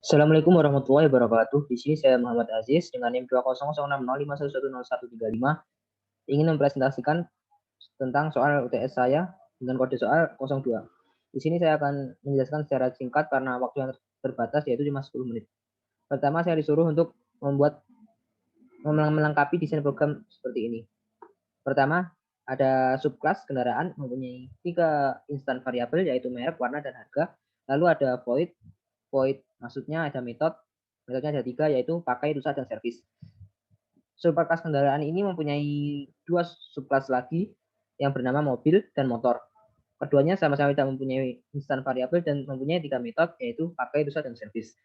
Assalamualaikum warahmatullahi wabarakatuh. Di sini saya Muhammad Aziz dengan NIM 20060511105 ingin mempresentasikan tentang soal UTS saya dengan kode soal 02. Di sini saya akan menjelaskan secara singkat karena waktu yang terbatas yaitu cuma 10 menit. Pertama saya disuruh untuk melengkapi desain program seperti ini. Pertama, ada subclass kendaraan mempunyai 3 instan variabel yaitu merek, warna, dan harga. Lalu ada void maksudnya ada metodenya ada 3 yaitu pakai, rusak, dan servis. Subclass kendaraan ini mempunyai 2 subclass lagi yang bernama mobil dan motor. Keduanya sama-sama tidak mempunyai instan variabel dan mempunyai 3 metode yaitu pakai, rusak, dan servis.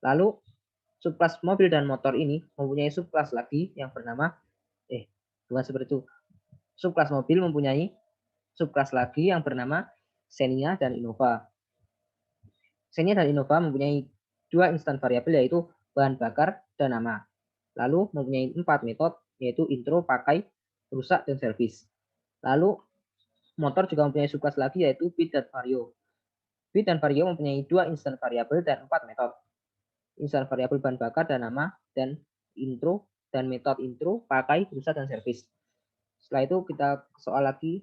Lalu subclass mobil dan motor ini mempunyai subclass lagi yang bernama bukan seperti itu. Subclass mobil mempunyai subclass lagi yang bernama Xenia dan Innova. Xenia dan Innova mempunyai 2 instan variabel yaitu bahan bakar dan nama. Lalu mempunyai 4 metode yaitu intro, pakai, rusak, dan servis. Lalu motor juga mempunyai subclass lagi yaitu beat dan vario. Beat dan vario mempunyai 2 instan variabel dan 4 metode. Instan variabel bahan bakar dan nama dan intro dan metode intro, pakai, rusak, dan servis. Setelah itu kita soal lagi,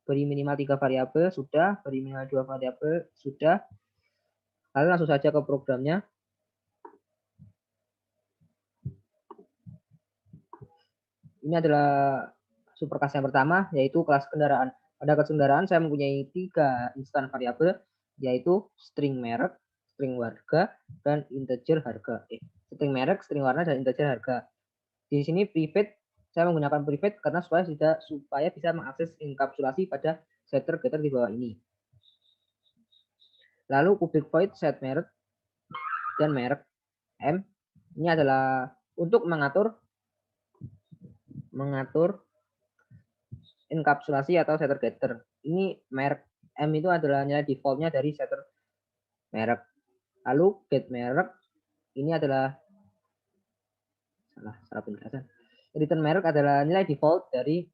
beri minimal 3 variabel sudah, beri minimal 2 variabel sudah. Lalu langsung saja ke programnya. Ini adalah superclass yang pertama yaitu kelas kendaraan. Pada kelas kendaraan saya mempunyai 3 instan variabel yaitu string merek, string warga, dan integer harga. String merek, string warna, dan integer harga. Di sini private saya menggunakan private karena supaya bisa mengakses enkapsulasi pada setter getter di bawah ini. Lalu public void set merek dan merek M ini adalah untuk mengatur enkapsulasi atau setter getter. Ini merek M itu adalah nilai defaultnya dari setter merek. Lalu get merek ini adalah salah penjelasan. Return merek adalah nilai default dari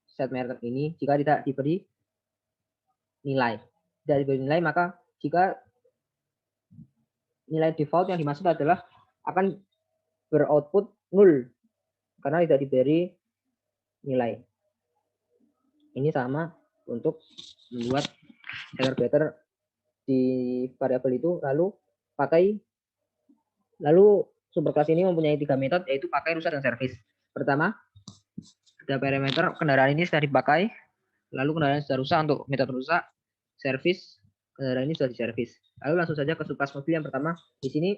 set merek ini jika tidak diberi nilai. Tidak diberi nilai maka jika nilai default yang dimaksud adalah akan beroutput 0 karena tidak diberi nilai. Ini sama untuk membuat setter getter di variabel itu. Lalu superclass ini mempunyai 3 metode yaitu pakai, rusak, dan servis. Pertama, ada parameter kendaraan ini sudah dipakai, lalu kendaraan sudah rusak untuk metode rusak, servis, kendaraan ini sudah diservis. Lalu langsung saja ke subclass mobil yang pertama. Di sini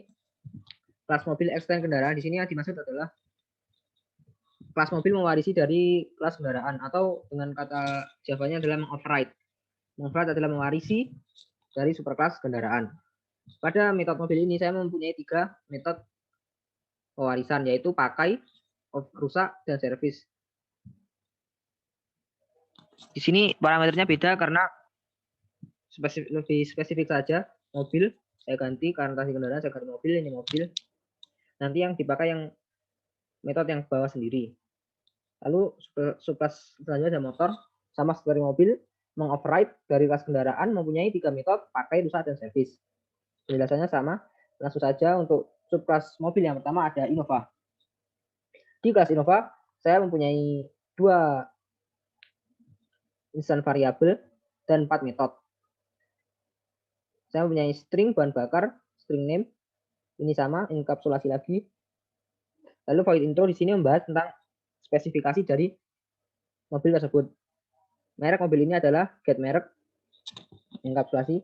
kelas mobil extend kendaraan, di sini yang dimaksud adalah kelas mobil mewarisi dari kelas kendaraan atau dengan kata Javanya adalah mengoverride. Mengoverride adalah mewarisi dari superclass kendaraan. Pada metode mobil ini saya mempunyai 3 metode pewarisan yaitu pakai, rusak, dan servis. Di sini parameternya beda karena lebih spesifik saja. Mobil saya ganti karena tadi kendaraan saya ganti mobil, ini mobil. Nanti yang dipakai yang metode yang bawah sendiri. Lalu subclass selanjutnya ada motor, sama seperti mobil, mengoverride dari kelas kendaraan mempunyai 3 metode pakai, rusak, dan servis. Penjelasannya sama. Langsung saja untuk subclass mobil yang pertama ada Innova. Di kelas Innova saya mempunyai 2 instan variabel dan 4 metode. Saya mempunyai string bahan bakar, string name, ini sama, enkapsulasi lagi. Lalu void intro di sini membahas tentang spesifikasi dari mobil tersebut. Merek mobil ini adalah get merek, enkapsulasi,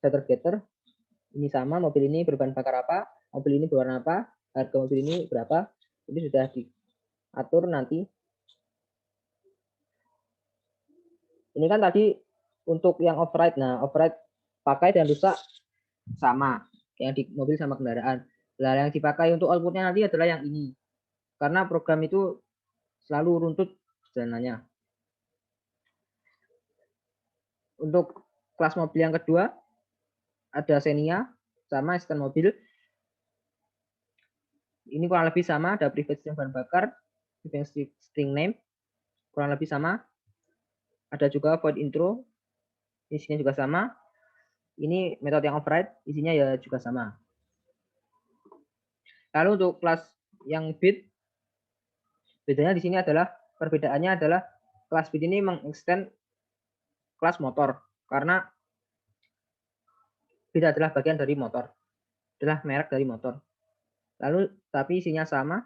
setter getter, ini sama, mobil ini berbahan bakar apa, mobil ini berwarna apa, harga mobil ini berapa, ini sudah diatur nanti. Ini kan tadi untuk yang override. Nah, override pakai dan rusak sama, yang di mobil sama kendaraan. Nah, yang dipakai untuk outputnya nanti adalah yang ini. Karena program itu selalu runtut jalanannya. Untuk kelas mobil yang kedua, ada Xenia, sama instan mobil. Ini kurang lebih sama, ada private string bahan bakar, private string name, kurang lebih sama. Ada juga void intro, isinya juga sama. Ini metode yang override, isinya ya juga sama. Lalu untuk kelas yang bit, bedanya di sini adalah perbedaannya adalah kelas bit ini mengextend kelas motor karena bit adalah bagian dari motor, adalah merek dari motor. Lalu tapi isinya sama,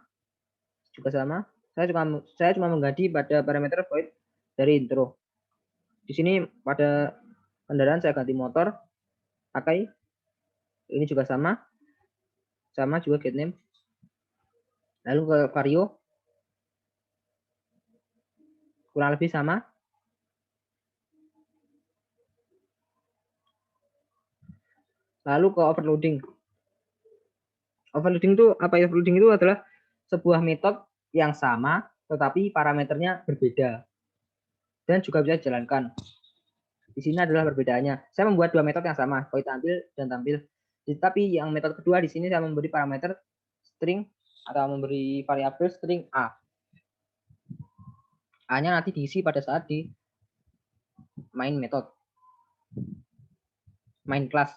juga sama. Saya cuma mengganti pada parameter void dari intro. Di sini pada kendaraan saya ganti motor, pakai ini juga sama juga get name. Lalu ke vario kurang lebih sama. Lalu ke overloading. Overloading itu apa ya? Overloading itu adalah sebuah metode yang sama tetapi parameternya berbeda dan juga bisa dijalankan. Di sini adalah perbedaannya. Saya membuat dua metode yang sama, void tampil dan tampil. Tapi yang metode kedua di sini saya memberi parameter string atau memberi variabel string A. A-nya nanti diisi pada saat di main method, main class.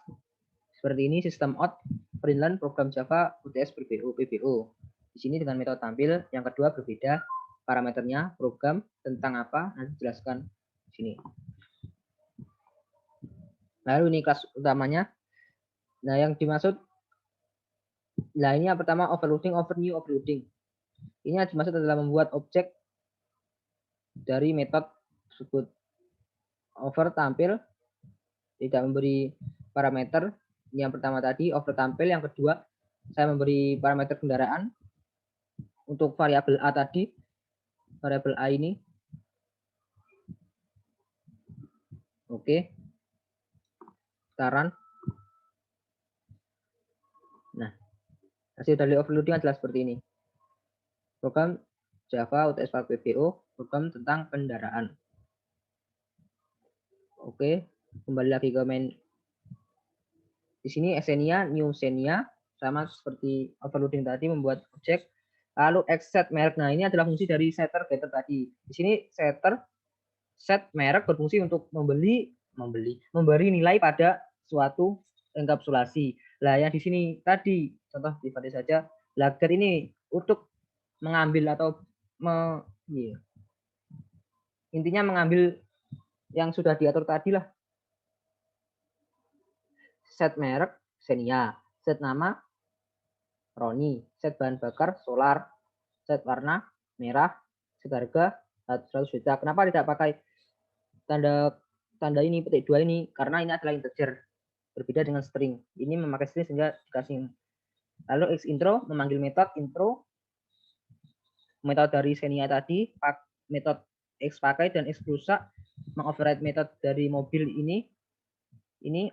Seperti ini system out println program Java UTS PBO. Di sini dengan metode tampil yang kedua berbeda parameternya, program tentang apa nanti jelaskan di sini. Lalu ini kelas utamanya. Nah, yang dimaksud ini yang pertama overloading, new overloading. Ini yang dimaksud adalah membuat objek dari metode tersebut. Over tampil tidak memberi parameter. Yang pertama tadi over tampil, yang kedua saya memberi parameter kendaraan. Untuk variabel A tadi, variabel A ini. Oke. Sekarang. Nah, hasil dari overloading adalah seperti ini. Program Java UTS PBO, program tentang kendaraan. Oke, kembali lagi ke main. Di sini Xenia, new Xenia, sama seperti overloading tadi membuat objek. Lalu set merek. Nah, ini adalah fungsi dari setter getter tadi. Di sini setter set merek berfungsi untuk memberi nilai pada suatu enkapsulasi. Nah, yang di sini tadi contoh pribadi saja, lager ini untuk mengambil atau intinya mengambil yang sudah diatur tadi lah. Set merek Xenia, set nama Roni, set bahan bakar solar, set warna merah, set harga 100 juta. Kenapa tidak pakai tanda ini petik 2 ini? Karena ini adalah integer, berbeda dengan string. Ini memakai string sehingga dikasih. Lalu x intro memanggil metode intro, metode dari Xenia tadi, metode x pakai dan x rusak mengoverride metode dari mobil ini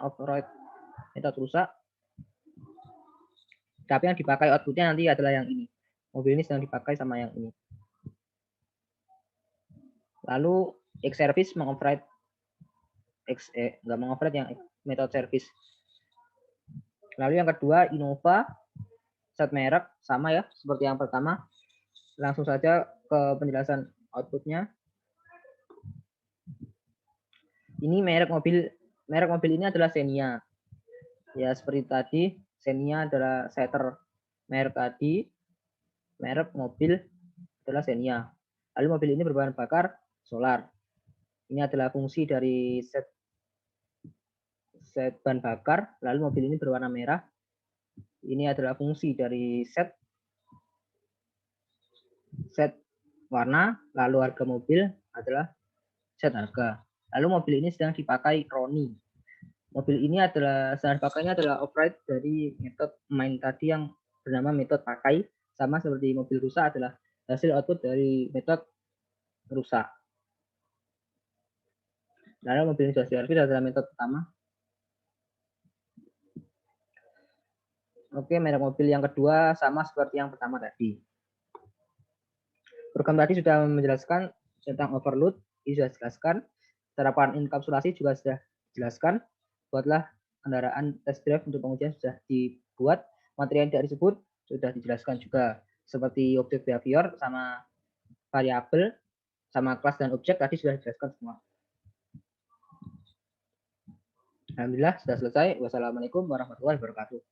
override metode rusak. Tapi yang dipakai outputnya nanti adalah yang ini. Mobil ini sedang dipakai sama yang ini. Lalu X service mengoverride enggak mengoverride yang metode service. Lalu yang kedua Innova set merek sama ya seperti yang pertama. Langsung saja ke penjelasan outputnya. Ini merek mobil ini adalah Xenia. Ya seperti tadi Xenia adalah setter merek tadi, merek mobil adalah Xenia. Lalu mobil ini berbahan bakar solar. Ini adalah fungsi dari set bahan bakar. Lalu mobil ini berwarna merah. Ini adalah fungsi dari set warna. Lalu harga mobil adalah set harga. Lalu mobil ini sedang dipakai Roni. Mobil ini adalah sedang dipakainya adalah override dari metode main tadi yang bernama metode pakai, sama seperti mobil rusak adalah hasil output dari metode rusak. Lalu mobil ini sudah service adalah metode pertama. Oke, merek mobil yang kedua sama seperti yang pertama tadi. Program tadi sudah menjelaskan tentang overload, ini sudah dijelaskan. Terapan enkapsulasi juga sudah dijelaskan. Buatlah kendaraan test drive untuk pengujian sudah dibuat. Materi yang tidak disebut sudah dijelaskan juga. Seperti objek behavior sama variabel sama kelas dan objek tadi sudah dijelaskan semua. Alhamdulillah sudah selesai. Wassalamualaikum warahmatullahi wabarakatuh.